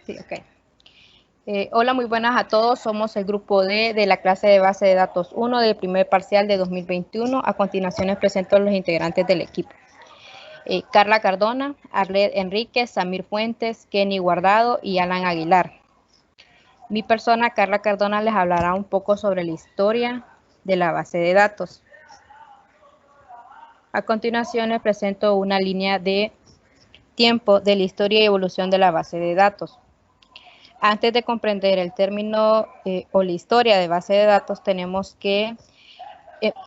Sí, ok. Hola, muy buenas a todos. Somos el grupo D de la clase de base de datos 1 del primer parcial de 2021. A continuación les presento a los integrantes del equipo. Carla Cardona, Arlet Enríquez, Samir Fuentes, Kenny Guardado y Alan Aguilar. Mi persona, Carla Cardona, les hablará un poco sobre la historia de la base de datos. A continuación les presento una línea de tiempo de la historia y evolución de la base de datos. Antes de comprender el término o la historia de base de datos, tenemos que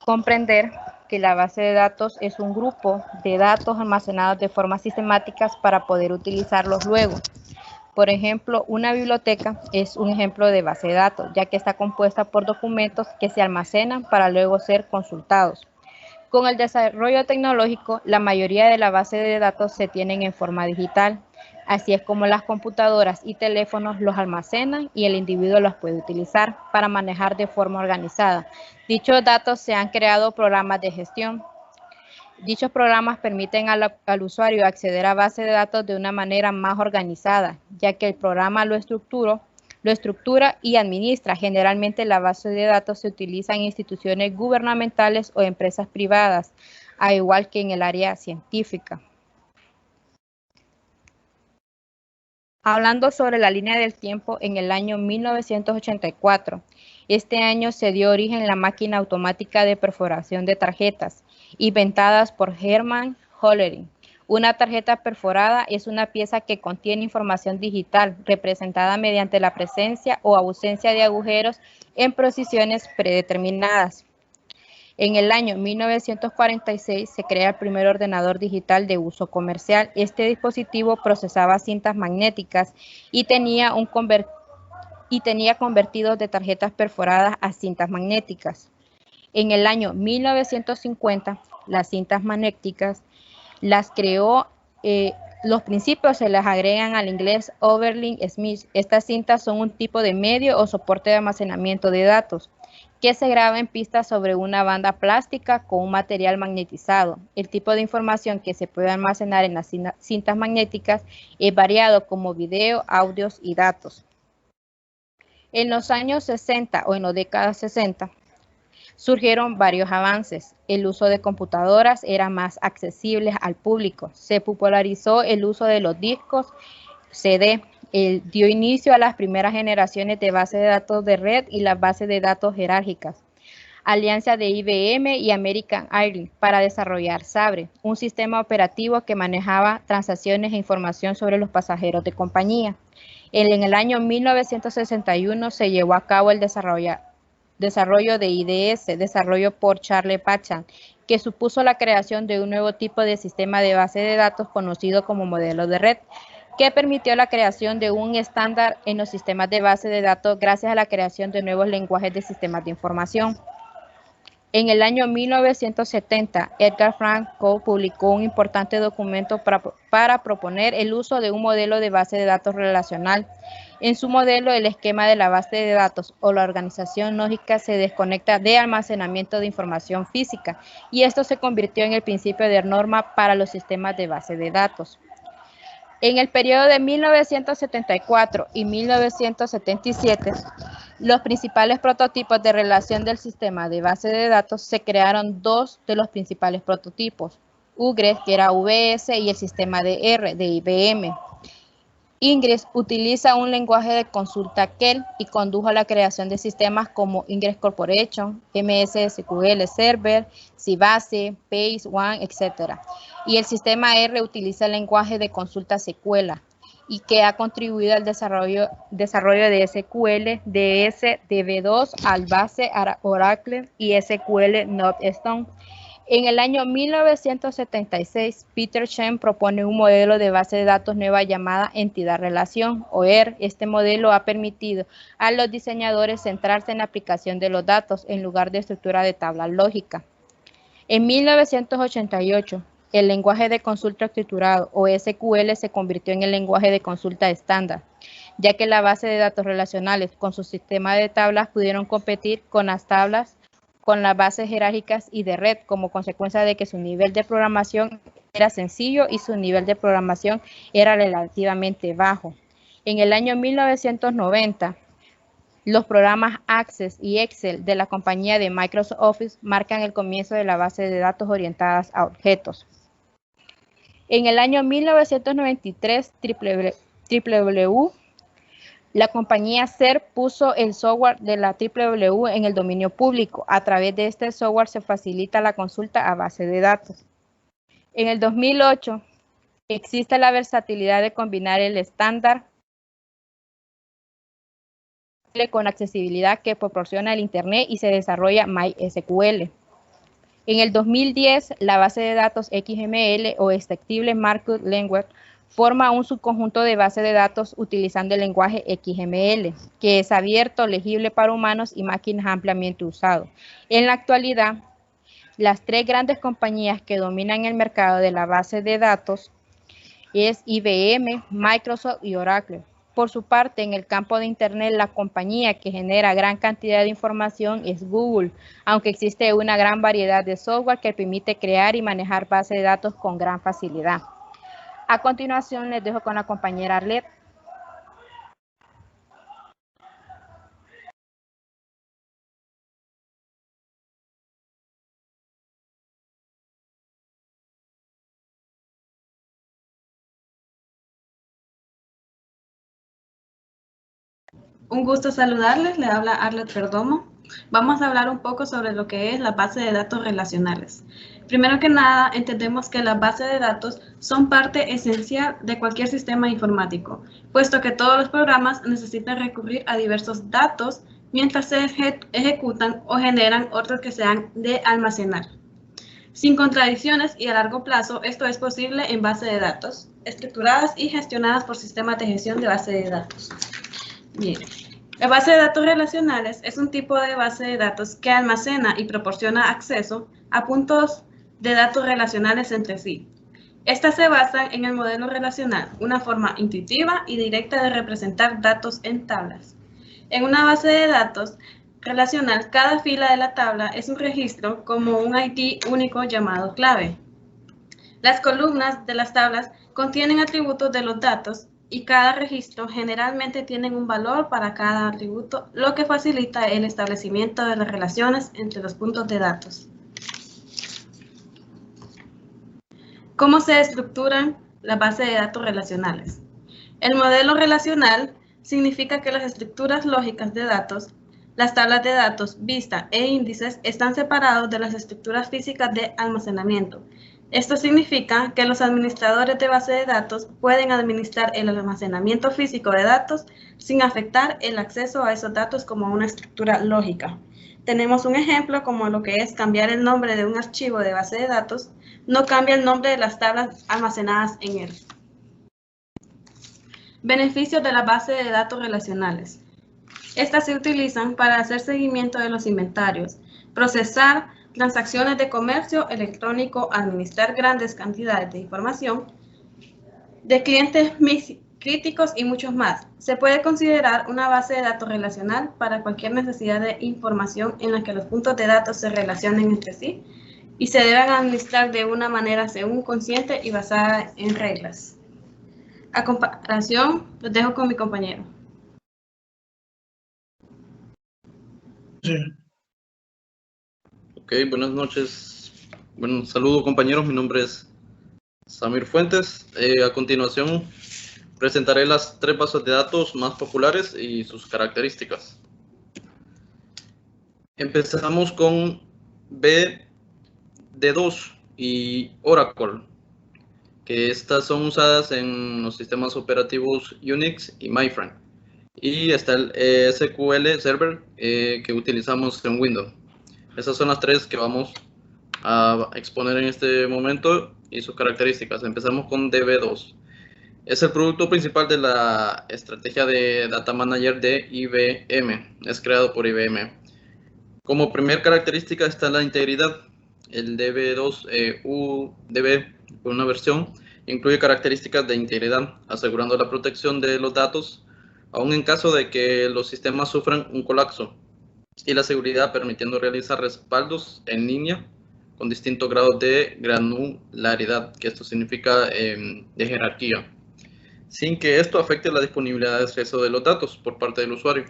comprender que la base de datos es un grupo de datos almacenados de forma sistemática para poder utilizarlos luego. Por ejemplo, una biblioteca es un ejemplo de base de datos, ya que está compuesta por documentos que se almacenan para luego ser consultados. Con el desarrollo tecnológico, la mayoría de la base de datos se tienen en forma digital. Así es como las computadoras y teléfonos los almacenan y el individuo los puede utilizar para manejar de forma organizada. Dichos datos se han creado programas de gestión. Dichos programas permiten al usuario acceder a bases de datos de una manera más organizada, ya que el programa lo estructura y administra. Generalmente la base de datos se utiliza en instituciones gubernamentales o empresas privadas, al igual que en el área científica. Hablando sobre la línea del tiempo, en el año 1984, este año se dio origen a la máquina automática de perforación de tarjetas, inventadas por Hermann Hollerith. Una tarjeta perforada es una pieza que contiene información digital representada mediante la presencia o ausencia de agujeros en posiciones predeterminadas. En el año 1946 se crea el primer ordenador digital de uso comercial. Este dispositivo procesaba cintas magnéticas y tenía convertidos de tarjetas perforadas a cintas magnéticas. En el año 1950, las cintas magnéticas las creó, los principios se las agregan al inglés Oberlin Smith. Estas cintas son un tipo de medio o soporte de almacenamiento de datos que se graba en pistas sobre una banda plástica con un material magnetizado. El tipo de información que se puede almacenar en las cintas magnéticas es variado, como video, audios y datos. En los años 60 o en las décadas 60, surgieron varios avances. El uso de computadoras era más accesible al público. Se popularizó el uso de los discos CD. Dio inicio a las primeras generaciones de bases de datos de red y las bases de datos jerárquicas. Alianza de IBM y American Airlines para desarrollar Sabre, un sistema operativo que manejaba transacciones e información sobre los pasajeros de compañía. En el año 1961 se llevó a cabo el desarrollo de IDS, desarrollo por Charles Pacham, que supuso la creación de un nuevo tipo de sistema de base de datos conocido como modelo de red, que permitió la creación de un estándar en los sistemas de base de datos gracias a la creación de nuevos lenguajes de sistemas de información. En el año 1970, Edgar Frank Coe publicó un importante documento para proponer el uso de un modelo de base de datos relacional. En su modelo, el esquema de la base de datos o la organización lógica se desconecta de almacenamiento de información física, y esto se convirtió en el principio de norma para los sistemas de base de datos. En el periodo de 1974 y 1977, los principales prototipos de relación del sistema de base de datos se crearon dos de los principales prototipos, UGRES, que era VS, y el sistema de R de IBM. Ingress utiliza un lenguaje de consulta Kel y condujo a la creación de sistemas como Ingress Corporation, MS SQL Server, Sybase, Page One, etc. Y el sistema R utiliza el lenguaje de consulta Sequela y que ha contribuido al desarrollo de SQL, DS, DB2, Albase, Oracle y SQL Notestone. En el año 1976, Peter Chen propone un modelo de base de datos nueva llamada entidad-relación, o ER. Este modelo ha permitido a los diseñadores centrarse en la aplicación de los datos en lugar de estructura de tabla lógica. En 1988, el lenguaje de consulta estructurado, o SQL, se convirtió en el lenguaje de consulta estándar, ya que la base de datos relacionales con su sistema de tablas pudieron competir con las bases jerárquicas y de red, como consecuencia de que su nivel de programación era sencillo y su nivel de programación era relativamente bajo. En el año 1990, los programas Access y Excel de la compañía de Microsoft Office marcan el comienzo de la base de datos orientadas a objetos. En el año 1993, la compañía SER puso el software de la WWW en el dominio público. A través de este software se facilita la consulta a base de datos. En el 2008, existe la versatilidad de combinar el estándar con accesibilidad que proporciona el Internet y se desarrolla MySQL. En el 2010, la base de datos XML o Extensible Markup Language forma un subconjunto de base de datos utilizando el lenguaje XML, que es abierto, legible para humanos y máquinas ampliamente usado. En la actualidad, las tres grandes compañías que dominan el mercado de la base de datos es IBM, Microsoft y Oracle. Por su parte, en el campo de Internet, la compañía que genera gran cantidad de información es Google, aunque existe una gran variedad de software que permite crear y manejar bases de datos con gran facilidad. A continuación, les dejo con la compañera Arlet. Un gusto saludarles, le habla Arlet Perdomo. Vamos a hablar un poco sobre lo que es la base de datos relacionales. Primero que nada, entendemos que las bases de datos son parte esencial de cualquier sistema informático, puesto que todos los programas necesitan recurrir a diversos datos mientras se ejecutan o generan otros que sean de almacenar. Sin contradicciones y a largo plazo, esto es posible en bases de datos, estructuradas y gestionadas por sistemas de gestión de base de datos. Bien. La base de datos relacionales es un tipo de base de datos que almacena y proporciona acceso a puntos de datos relacionales entre sí. Estas se basan en el modelo relacional, una forma intuitiva y directa de representar datos en tablas. En una base de datos relacional, cada fila de la tabla es un registro como un ID único llamado clave. Las columnas de las tablas contienen atributos de los datos y cada registro generalmente tiene un valor para cada atributo, lo que facilita el establecimiento de las relaciones entre los puntos de datos. ¿Cómo se estructuran las bases de datos relacionales? El modelo relacional significa que las estructuras lógicas de datos, las tablas de datos, vistas e índices están separados de las estructuras físicas de almacenamiento. Esto significa que los administradores de base de datos pueden administrar el almacenamiento físico de datos sin afectar el acceso a esos datos como una estructura lógica. Tenemos un ejemplo como lo que es cambiar el nombre de un archivo de base de datos, no cambia el nombre de las tablas almacenadas en él. Beneficios de la base de datos relacionales. Estas se utilizan para hacer seguimiento de los inventarios, procesar transacciones de comercio electrónico, administrar grandes cantidades de información de clientes críticos y muchos más. Se puede considerar una base de datos relacional para cualquier necesidad de información en la que los puntos de datos se relacionen entre sí y se deben administrar de una manera según consciente y basada en reglas. A comparación, los dejo con mi compañero. Sí. Ok, buenas noches. Bueno, saludo compañeros, mi nombre es Samir Fuentes. A continuación presentaré las tres bases de datos más populares y sus características. Empezamos con BD2 y Oracle, que estas son usadas en los sistemas operativos Unix y MyFrame. Y está el SQL Server que utilizamos en Windows. Esas son las tres que vamos a exponer en este momento y sus características. Empezamos con DB2. Es el producto principal de la estrategia de Data Manager de IBM. Es creado por IBM. Como primera característica está la integridad. El DB2 UDB, una versión, incluye características de integridad, asegurando la protección de los datos, aun en caso de que los sistemas sufran un colapso, y la seguridad permitiendo realizar respaldos en línea con distintos grados de granularidad, que esto significa de jerarquía. sin que esto afecte la disponibilidad de acceso de los datos por parte del usuario.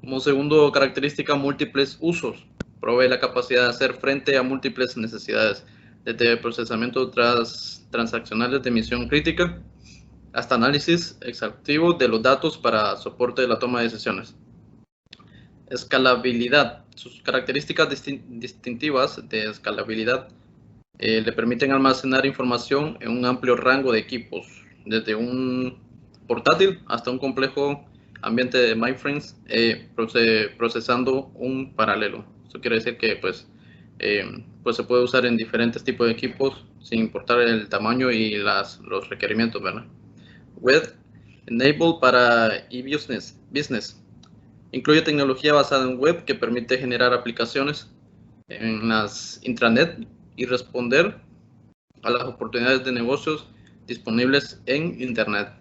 Como segundo característica, múltiples usos. Provee la capacidad de hacer frente a múltiples necesidades, desde procesamiento transaccionales de misión crítica hasta análisis exhaustivo de los datos para soporte de la toma de decisiones. Escalabilidad. Sus características distintivas de escalabilidad le permiten almacenar información en un amplio rango de equipos, desde un portátil hasta un complejo ambiente de mainframes, procesando un paralelo. Eso quiere decir que pues se puede usar en diferentes tipos de equipos sin importar el tamaño y los requerimientos, ¿verdad? Web Enable para e-business. Incluye tecnología basada en web que permite generar aplicaciones en las intranet y responder a las oportunidades de negocios disponibles en Internet.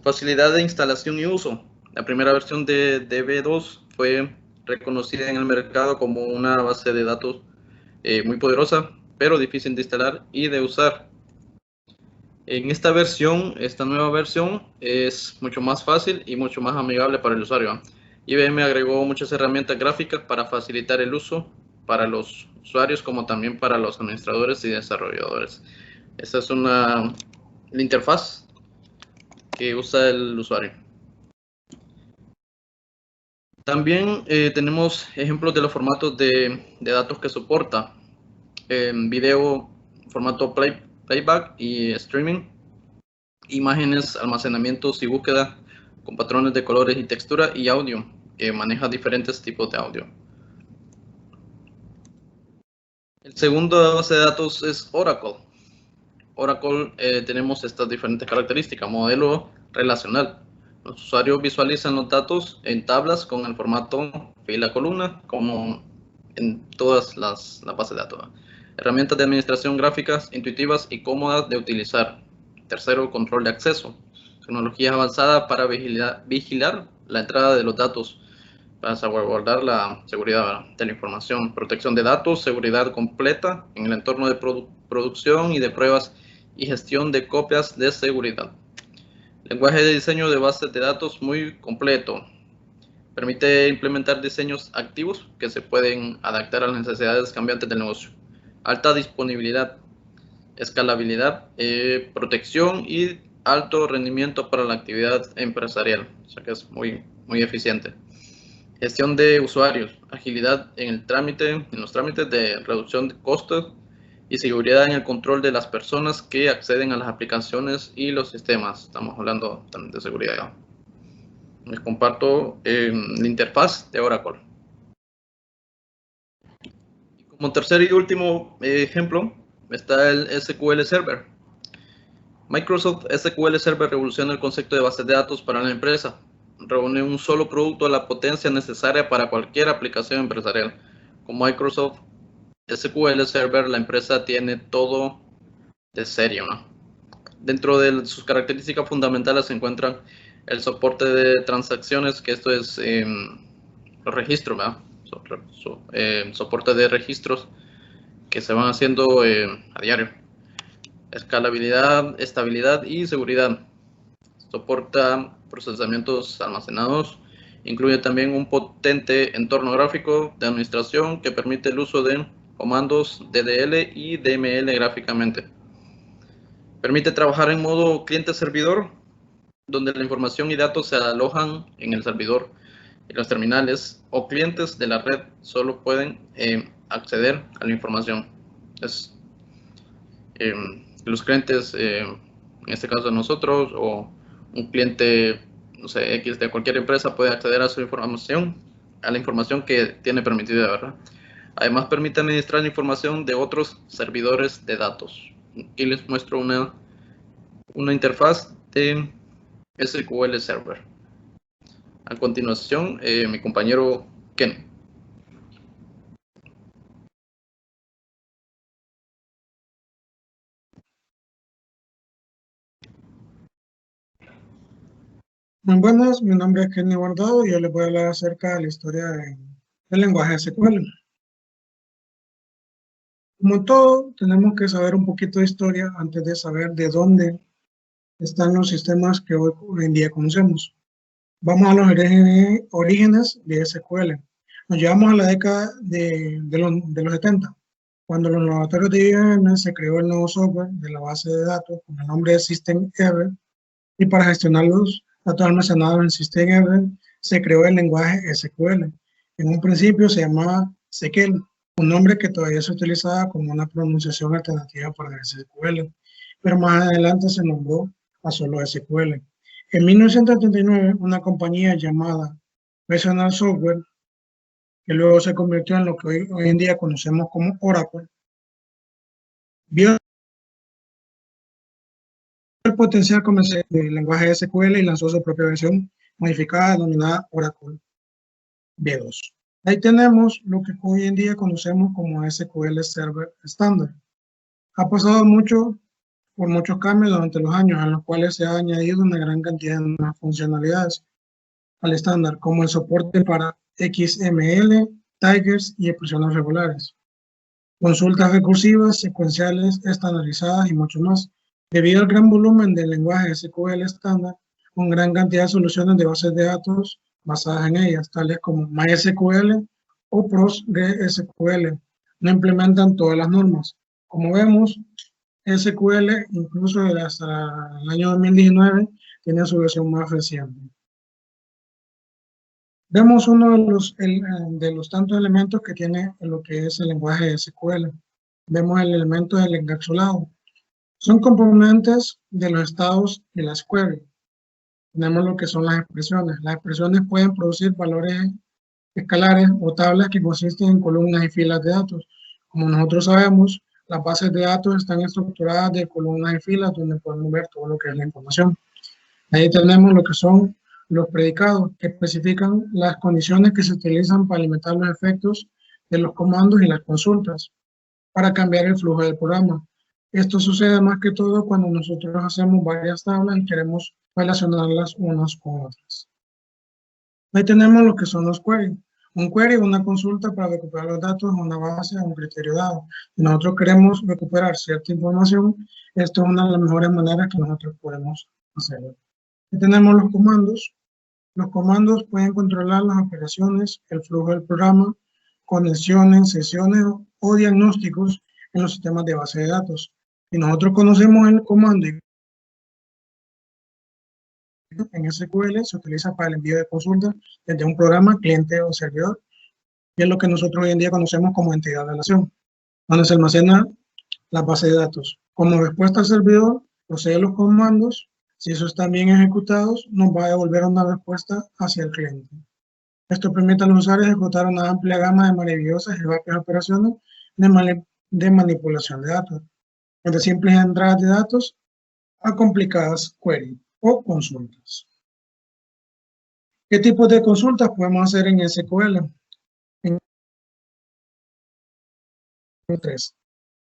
Facilidad de instalación y uso. La primera versión de DB2 fue reconocida en el mercado como una base de datos muy poderosa, pero difícil de instalar y de usar. En esta nueva versión, es mucho más fácil y mucho más amigable para el usuario. IBM agregó muchas herramientas gráficas para facilitar el uso para los usuarios como también para los administradores y desarrolladores. Esta es la interfaz que usa el usuario. También tenemos ejemplos de los formatos de datos que soporta. Video, formato playback y streaming. Imágenes, almacenamientos y búsqueda con patrones de colores y textura, y audio, que maneja diferentes tipos de audio. El segundo base de datos es Oracle. Oracle tenemos estas diferentes características. Modelo relacional. Los usuarios visualizan los datos en tablas con el formato fila-columna, como en todas las bases de datos. Herramientas de administración gráficas intuitivas y cómodas de utilizar. Tercero, control de acceso. Tecnología avanzada para vigilar la entrada de los datos, para salvaguardar la seguridad de la información. Protección de datos, seguridad completa en el entorno de producción y de pruebas y gestión de copias de seguridad. Lenguaje de diseño de bases de datos muy completo. Permite implementar diseños activos que se pueden adaptar a las necesidades cambiantes del negocio. Alta disponibilidad, escalabilidad, protección y alto rendimiento para la actividad empresarial. O sea que es muy eficiente. Gestión de usuarios, agilidad en los trámites de reducción de costos y seguridad en el control de las personas que acceden a las aplicaciones y los sistemas. Estamos hablando también de seguridad. Les comparto la interfaz de Oracle. Como tercer y último ejemplo está el SQL Server. Microsoft SQL Server revoluciona el concepto de bases de datos para la empresa. Reúne un solo producto a la potencia necesaria para cualquier aplicación empresarial. Con Microsoft SQL Server, la empresa tiene todo de serie, ¿no? Dentro de sus características fundamentales se encuentran el soporte de transacciones, que esto es los registros, ¿verdad? Soporte de registros que se van haciendo a diario. Escalabilidad, estabilidad y seguridad. Soporta procesamientos almacenados. Incluye también un potente entorno gráfico de administración que permite el uso de comandos DDL y DML gráficamente. Permite trabajar en modo cliente-servidor, donde la información y datos se alojan en el servidor y los terminales o clientes de la red solo pueden acceder a la información. Los clientes, en este caso nosotros, o un cliente, no sé, X de cualquier empresa puede acceder a su información, a la información que tiene permitida, ¿verdad? Además permite administrar la información de otros servidores de datos. Aquí les muestro una interfaz de SQL Server. A continuación, mi compañero Ken. Muy buenas, mi nombre es Kenny Guardado y yo les voy a hablar acerca de la historia del lenguaje SQL. Como todo, tenemos que saber un poquito de historia antes de saber de dónde están los sistemas que hoy en día conocemos. Vamos a los orígenes de SQL. Nos llevamos a la década de los 70, cuando en los laboratorios de IBM se creó el nuevo software de la base de datos con el nombre de System Ever, y para gestionar los datos almacenados en System Ever se creó el lenguaje SQL. En un principio se llamaba SQL, un nombre que todavía se utilizaba como una pronunciación alternativa para SQL, pero más adelante se nombró a solo SQL. En 1979, una compañía llamada Personal Software, que luego se convirtió en lo que hoy en día conocemos como Oracle, vio el potencial comercial del lenguaje SQL y lanzó su propia versión modificada denominada Oracle V2. Ahí tenemos lo que hoy en día conocemos como SQL Server Standard. Ha pasado por muchos cambios durante los años, en los cuales se ha añadido una gran cantidad de nuevas funcionalidades al estándar, como el soporte para XML, tigers y expresiones regulares, consultas recursivas, secuenciales, estandarizadas y mucho más. Debido al gran volumen del lenguaje SQL estándar, con gran cantidad de soluciones de bases de datos basadas en ellas, tales como MySQL o PostgreSQL, no implementan todas las normas. Como vemos, SQL, incluso hasta el año 2019, tiene su versión más reciente. Vemos uno de los tantos elementos que tiene lo que es el lenguaje SQL. Vemos el elemento del encapsulado. Son componentes de los estados de las queries. Tenemos lo que son las expresiones. Las expresiones pueden producir valores escalares o tablas que consisten en columnas y filas de datos. Como nosotros sabemos, las bases de datos están estructuradas de columnas y filas donde podemos ver todo lo que es la información. Ahí tenemos lo que son los predicados, que especifican las condiciones que se utilizan para alimentar los efectos de los comandos y las consultas para cambiar el flujo del programa. Esto sucede más que todo cuando nosotros hacemos varias tablas y queremos relacionarlas unas con otras. Ahí tenemos lo que son los queries. Un query es una consulta para recuperar los datos de una base o un criterio dado. Si nosotros queremos recuperar cierta información, esto es una de las mejores maneras que nosotros podemos hacerlo. Aquí tenemos los comandos. Los comandos pueden controlar las operaciones, el flujo del programa, conexiones, sesiones o diagnósticos en los sistemas de base de datos. Si nosotros conocemos el comando en SQL, se utiliza para el envío de consultas desde un programa, cliente o servidor, y es lo que nosotros hoy en día conocemos como entidad de relación, donde se almacena la base de datos. Como respuesta al servidor, procede los comandos. Si esos están bien ejecutados, nos va a devolver una respuesta hacia el cliente. Esto permite a los usuarios ejecutar una amplia gama de maravillosas y rápidas operaciones de manipulación de datos, desde simples entradas de datos a complicadas queries o consultas. ¿Qué tipo de consultas podemos hacer en SQL? En 3.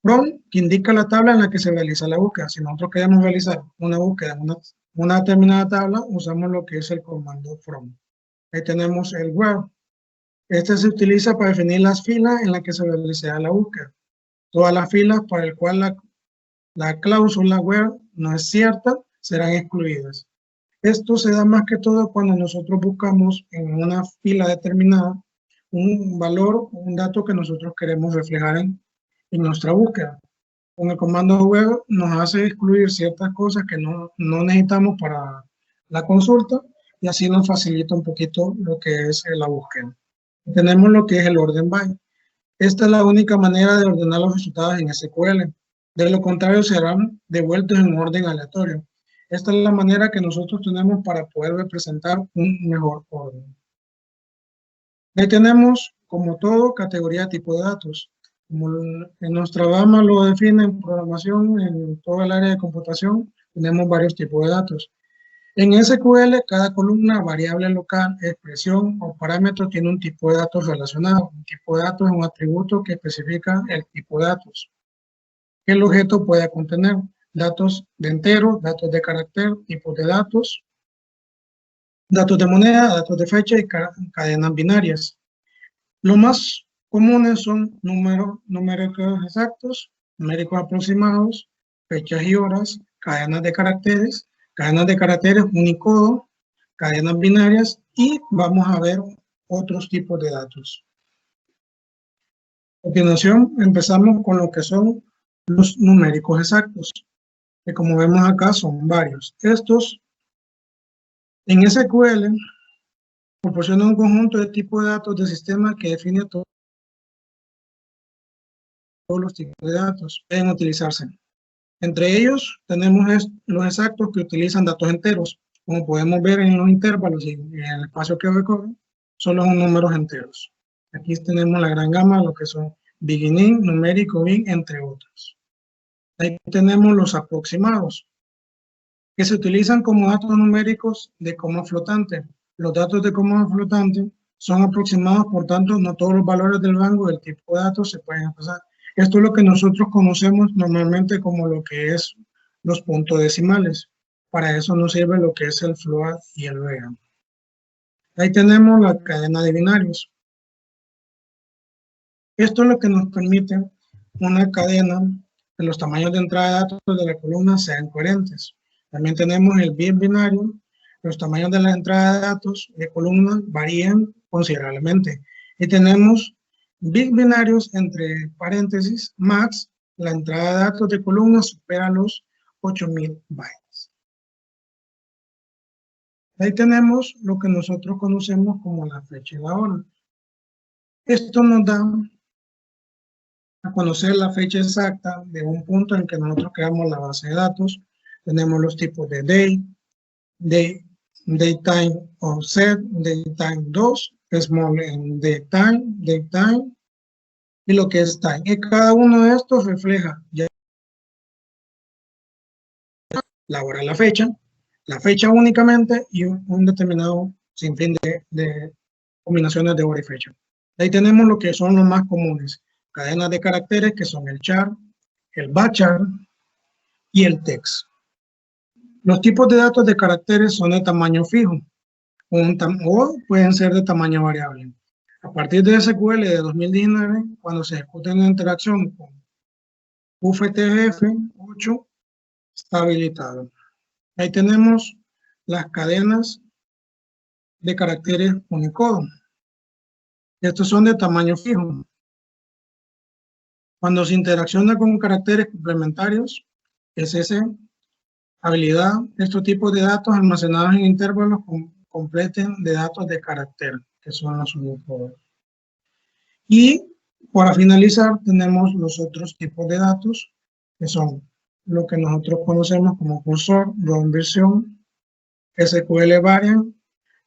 From, que indica la tabla en la que se realiza la búsqueda. Si nosotros queremos realizar una búsqueda en una determinada tabla, usamos lo que es el comando from. Ahí tenemos el where. Este se utiliza para definir las filas en las que se realizará la búsqueda. Todas las filas para las cuales la cláusula where no es cierta serán excluidas. Esto se da más que todo cuando nosotros buscamos en una fila determinada un valor, un dato que nosotros queremos reflejar en nuestra búsqueda. Con el comando where nos hace excluir ciertas cosas que no necesitamos para la consulta y así nos facilita un poquito lo que es la búsqueda. Tenemos lo que es el orden by. Esta es la única manera de ordenar los resultados en SQL. De lo contrario, serán devueltos en orden aleatorio. Esta es la manera que nosotros tenemos para poder representar un mejor orden. Ahí tenemos, como todo, categoría tipo de datos. Como en nuestra rama lo define en programación, en todo el área de computación, tenemos varios tipos de datos. En SQL, cada columna, variable local, expresión o parámetro tiene un tipo de datos relacionado. Un tipo de datos es un atributo que especifica el tipo de datos que el objeto pueda contener. Datos de entero, datos de carácter, tipos de datos de moneda, datos de fecha y cadenas binarias. Lo más comunes son numéricos exactos, numéricos aproximados, fechas y horas, cadenas de caracteres, cadenas de caracteres Unicode, cadenas binarias y vamos a ver otros tipos de datos. A continuación empezamos con lo que son los numéricos exactos, que como vemos acá son varios. Estos en SQL proporcionan un conjunto de tipos de datos de sistema que define todos los tipos de datos que pueden utilizarse. Entre ellos tenemos los exactos que utilizan datos enteros. Como podemos ver en los intervalos y en el espacio que recorre, solo son números enteros. Aquí tenemos la gran gama de lo que son beginning, numérico, bin, entre otros. Ahí tenemos los aproximados, que se utilizan como datos numéricos de coma flotante. Los datos de coma flotante son aproximados, por tanto, no todos los valores del rango del tipo de datos se pueden expresar. Esto es lo que nosotros conocemos normalmente como lo que es los puntos decimales. Para eso nos sirve lo que es el float y el vega. Ahí tenemos la cadena de binarios. Esto es lo que nos permite una cadena que los tamaños de entrada de datos de la columna sean coherentes. También tenemos el bit binario. Los tamaños de la entrada de datos de columna varían considerablemente. Y tenemos bit binarios entre paréntesis, max, la entrada de datos de columna supera los 8000 bytes. Ahí tenemos lo que nosotros conocemos como la fecha y la hora. Esto nos da a conocer la fecha exacta de un punto en que nosotros creamos la base de datos. Tenemos los tipos de daytime offset, daytime 2, small en daytime, y lo que es time. Y cada uno de estos refleja ya la hora, la fecha únicamente y un determinado sinfín de combinaciones de hora y fecha. Ahí tenemos lo que son los más comunes. Cadenas de caracteres que son el char, el bachar y el text. Los tipos de datos de caracteres son de tamaño fijo o pueden ser de tamaño variable. A partir de SQL de 2019, cuando se ejecuta una interacción con UTF-8, está habilitado. Ahí tenemos las cadenas de caracteres Unicode. Estos son de tamaño fijo. Cuando se interacciona con caracteres complementarios, SS, habilidad, estos tipos de datos almacenados en intervalos completen de datos de carácter, que son los Unicode. Y para finalizar, tenemos los otros tipos de datos, que son lo que nosotros conocemos como cursor, raw inversión, SQL variant,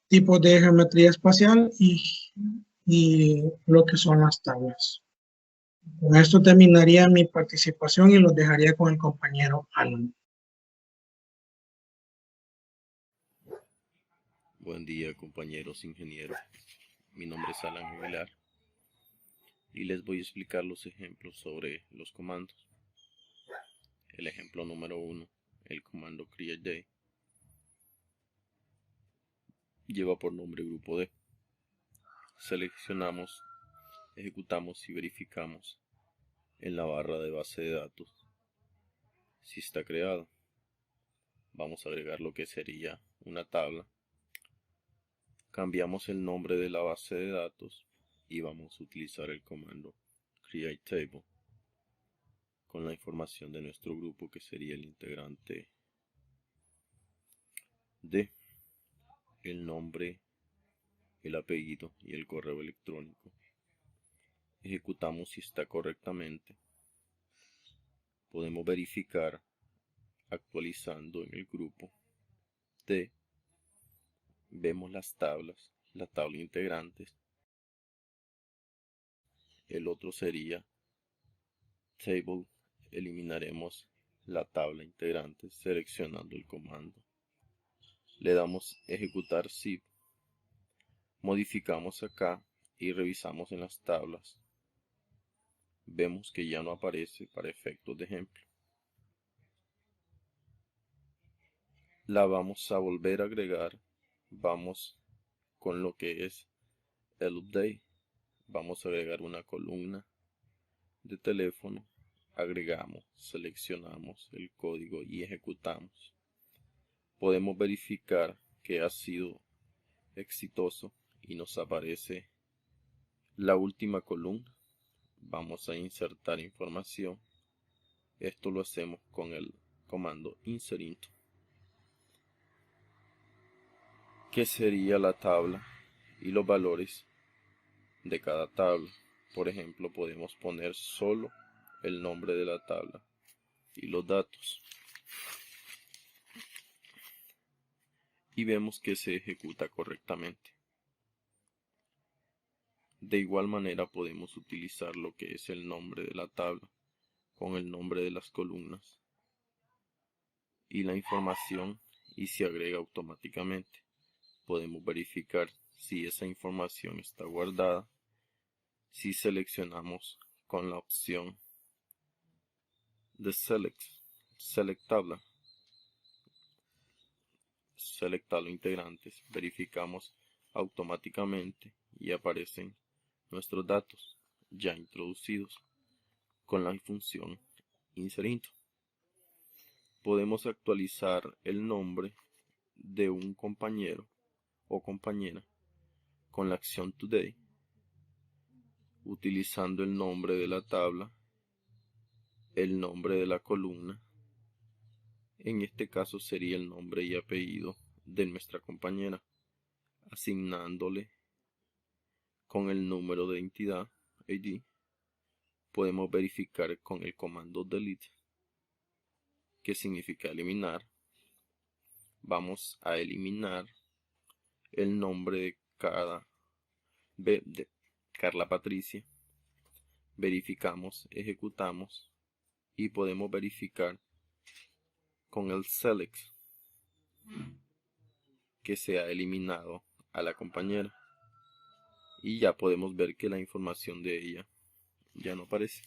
tipos de geometría espacial y lo que son las tablas. Con esto terminaría mi participación y los dejaría con el compañero Alan. Buen día, compañeros ingenieros. Mi nombre es Alan Aguilar y les voy a explicar los ejemplos sobre los comandos. El ejemplo número 1, el comando createD, lleva por nombre grupo D. Seleccionamos, ejecutamos y verificamos en la barra de base de datos si está creado. Vamos a agregar lo que sería una tabla. Cambiamos el nombre de la base de datos y vamos a utilizar el comando createTable con la información de nuestro grupo, que sería el integrante D, el nombre, el apellido y el correo electrónico. Ejecutamos si está correctamente. Podemos verificar actualizando en el grupo D. Vemos las tablas, la tabla integrantes. El otro sería table. Eliminaremos la tabla integrante seleccionando el comando. Le damos ejecutar zip. Modificamos acá y revisamos en las tablas. Vemos que ya no aparece para efectos de ejemplo. La vamos a volver a agregar. Vamos con lo que es el update. Vamos a agregar una columna de teléfono. Agregamos, seleccionamos el código y ejecutamos. podemos verificar que ha sido exitoso y nos aparece la última columna. Vamos a insertar información. Esto lo hacemos con el comando insert into, que sería la tabla y los valores de cada tabla. Por ejemplo, podemos poner solo el nombre de la tabla y los datos. Y vemos que se ejecuta correctamente. De igual manera podemos utilizar lo que es el nombre de la tabla con el nombre de las columnas y la información, y se agrega automáticamente. Podemos verificar si esa información está guardada si seleccionamos con la opción de Select Tabla. Selectar los integrantes, verificamos automáticamente y aparecen nuestros datos ya introducidos con la función insert into. Podemos actualizar el nombre de un compañero o compañera con la acción Today, utilizando el nombre de la tabla, el nombre de la columna. En este caso sería el nombre y apellido de nuestra compañera, asignándole con el número de entidad ID. Podemos verificar con el comando delete, que significa eliminar. Vamos a eliminar el nombre de Carla Patricia. Verificamos, ejecutamos y podemos verificar con el select que se ha eliminado a la compañera, y ya podemos ver que la información de ella ya no aparece.